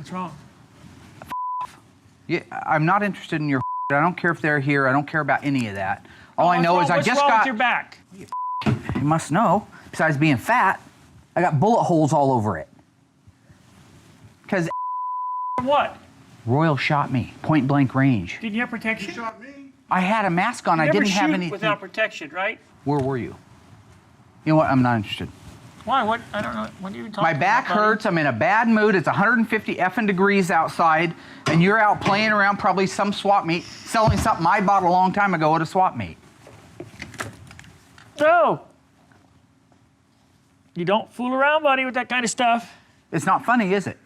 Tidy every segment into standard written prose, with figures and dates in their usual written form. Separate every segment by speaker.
Speaker 1: What's wrong?
Speaker 2: Yeah, I'm not interested in your I don't care if they're here. I don't care about any of that. All I know is I just got...
Speaker 1: What's wrong with your back?
Speaker 2: You must know, besides being fat, I got bullet holes all over it. Because...
Speaker 1: What?
Speaker 2: Royal shot me, point blank range.
Speaker 1: Did you have protection?
Speaker 3: You shot me.
Speaker 2: I had a mask on. I didn't have anything.
Speaker 1: Without protection, right?
Speaker 2: Where were you? You know what? I'm not interested.
Speaker 1: Why? What? I don't know. What are you talking about?
Speaker 2: My back hurts. I'm in a bad mood. It's 150 effing degrees outside, and you're out playing around probably some swap meet, selling something I bought a long time ago at a swap meet.
Speaker 1: So, you don't fool around, buddy, with that kind of stuff.
Speaker 2: It's not funny, is it?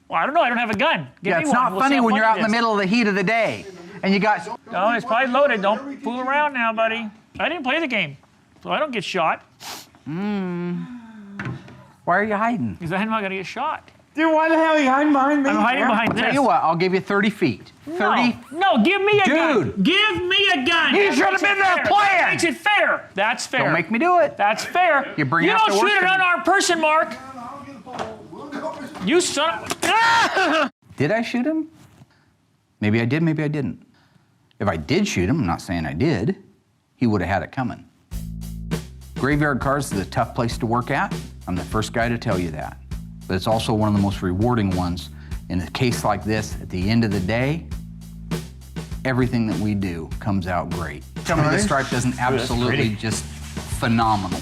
Speaker 1: Well, I don't know. I don't have a gun.
Speaker 2: Yeah, it's not funny when you're out in the middle of the heat of the day, and you got...
Speaker 1: No, it's probably loaded. Don't fool around now, buddy. I didn't play the game, so I don't get shot.
Speaker 2: Why are you hiding?
Speaker 1: Because I'm not going to get shot.
Speaker 3: Dude, why the hell are you hiding behind me?
Speaker 1: I'm hiding behind this.
Speaker 2: Tell you what, I'll give you 30 feet. 30?
Speaker 1: No, give me a gun.
Speaker 2: Dude.
Speaker 1: Give me a gun.
Speaker 2: You should have been there playing.
Speaker 1: That makes it fair. That's fair.
Speaker 2: Don't make me do it.
Speaker 1: That's fair.
Speaker 2: You bring
Speaker 1: You
Speaker 2: out
Speaker 1: don't
Speaker 2: the
Speaker 1: shoot
Speaker 2: worst
Speaker 1: an
Speaker 2: in me.
Speaker 1: unarmed person, Mark. You son of...
Speaker 2: Did I shoot him? Maybe I did, maybe I didn't. If I did shoot him, I'm not saying I did, he would have had it coming. Graveyard Carz is a tough place to work at. I'm the first guy to tell you that. But it's also one of the most rewarding ones. In a case like this, at the end of the day, everything that we do comes out great. Tell me the stripe doesn't absolutely just phenomenal.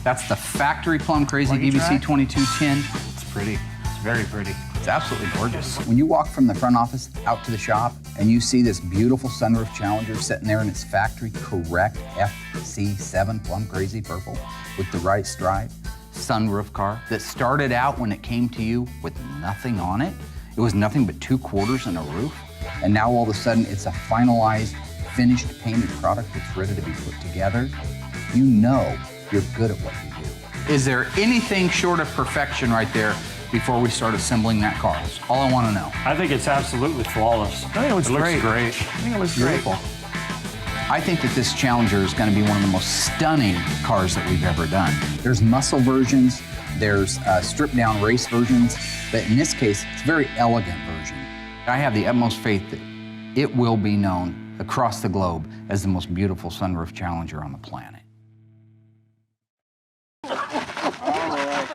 Speaker 2: That's the factory Plum Crazy BBC 2210.
Speaker 3: It's pretty. It's very pretty.
Speaker 2: It's absolutely gorgeous. When you walk from the front office out to the shop and you see this beautiful sunroof Challenger sitting there in its factory correct FC7 Plum Crazy purple with the right stripe, sunroof car that started out when it came to you with nothing on it. It was nothing but 2 quarters and a roof. And now all of a sudden it's a finalized, finished, painted product that's ready to be put together. You know you're good at what you do. Is there anything short of perfection right there before we start assembling that car? That's all I want to know.
Speaker 3: I think it's absolutely flawless.
Speaker 2: I think it looks great.
Speaker 3: great.
Speaker 2: I think it looks beautiful. I think that this Challenger is going to be one of the most stunning cars that we've ever done. There's muscle versions, there's stripped down race versions, but in this case, it's a very elegant version. I have the utmost faith that it will be known across the globe as the most beautiful sunroof Challenger on the planet.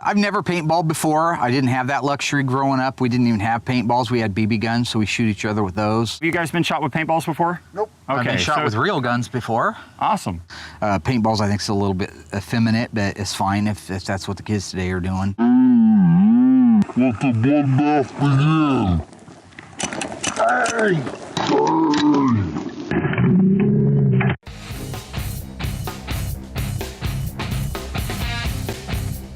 Speaker 2: I've never paintballed before. I didn't have that luxury growing up. We didn't even have paintballs. We had BB guns, so we shoot each other with those.
Speaker 3: Have you guys been shot with paintballs before?
Speaker 2: Nope.
Speaker 3: Okay,
Speaker 2: I've been shot with real guns before.
Speaker 3: Awesome.
Speaker 2: Paintballs, I think, is a little bit effeminate, but it's fine if that's what the kids today are doing.
Speaker 4: Let the bloodbath begin. Hey!